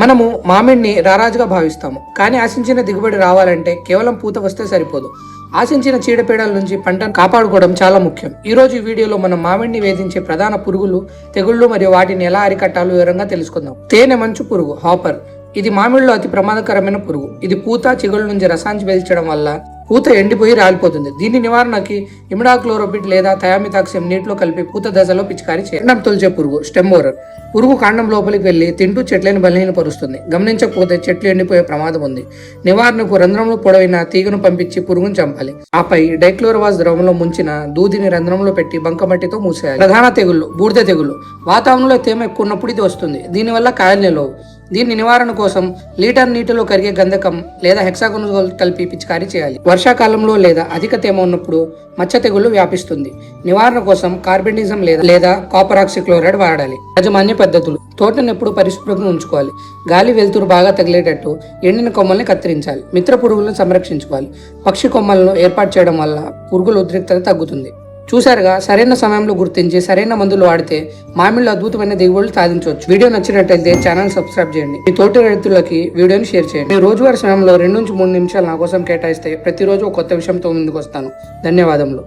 మనము మామిడిని రారాజుగా భావిస్తాము, కానీ ఆశించిన దిగుబడి రావాలంటే కేవలం పూత వస్తే సరిపోదు. ఆశించిన చీడపీడల నుంచి పంటను కాపాడుకోవడం చాలా ముఖ్యం. ఈ రోజు ఈ వీడియోలో మనం మామిడిని వేధించే ప్రధాన పురుగులు, తెగుళ్లు మరియు వాటిని ఎలా అరికట్టాలో వివరంగా తెలుసుకుందాం. తేనె మంచు పురుగు హాపర్. ఇది మామిడిలో అతి ప్రమాదకరమైన పురుగు. ఇది పూత, చిగుళ్ళ నుంచి రసాన్ని పీల్చడం వల్ల పూత ఎండిపోయి రాలిపోతుంది. దీని నివారణకి ఇమిడాక్లోరోపిడ్ లేదా థయామిథాక్సిమ్ నీటిలో కలిపి పూత దశలో పిచికారీ చేయాలి. కాండం తొలిచే పురుగు స్టెంబోరర్. పురుగు కాండం లోపలికి వెళ్లి తింటూ చెట్లను బలహీనపరుస్తుంది. గమనించకపోతే చెట్లు ఎండిపోయే ప్రమాదం ఉంది. నివారణకు రంధ్రంలో పొడవైన తీగను పంపించి పురుగును చంపాలి. ఆపై డైక్లోరోవాస్ ద్రవంలో ముంచిన దూదిని రంధ్రంలో పెట్టి బంకమట్టితో మూసేయాలి. ప్రధాన తెగుళ్లు బూడిద తెగులు. వాతావరణంలో తేమ ఎక్కువ ఉన్నప్పుడు ఇది వస్తుంది. దీనివల్ల కాయలు నిలవు. దీని నివారణ కోసం లీటర్ నీటిలో కరిగే గంధకం లేదా హెక్సాగోనజోల్ కలిపి పిచికారీ చేయాలి. వర్షాకాలంలో లేదా అధిక తేమ ఉన్నప్పుడు మచ్చ తెగుళ్లు వ్యాపిస్తుంది. నివారణ కోసం కార్బెండిజం లేదా కాపర్ ఆక్సిక్లోరైడ్ వాడాలి. యాజమాన్య పద్ధతులు. తోటను ఎప్పుడు పరిశుభ్రంగా ఉంచుకోవాలి. గాలి వెలుతురు బాగా తగిలేటట్టు ఎండిన కొమ్మల్ని కత్తిరించాలి. మిత్ర పురుగులను సంరక్షించుకోవాలి. పక్షి కొమ్మలను ఏర్పాటు చేయడం వల్ల పురుగుల ఉద్రిక్తత తగ్గుతుంది. చూసారుగా, సరైన సమయంలో గుర్తించి సరైన మందులు వాడితే మామిడిలో అద్భుతమైన దిగుబడులు సాధించవచ్చు. వీడియో నచ్చినట్లయితే ఛానల్ సబ్స్క్రైబ్ చేయండి. మీ తోటి రైతులకి వీడియోని షేర్ చేయండి. మీ రోజువారీ సమయంలో 2 నుంచి 3 నిమిషాలు నా కోసం కేటాయిస్తే ప్రతిరోజు ఒక కొత్త విషయంతో ముందుకు వస్తాను. ధన్యవాదములు.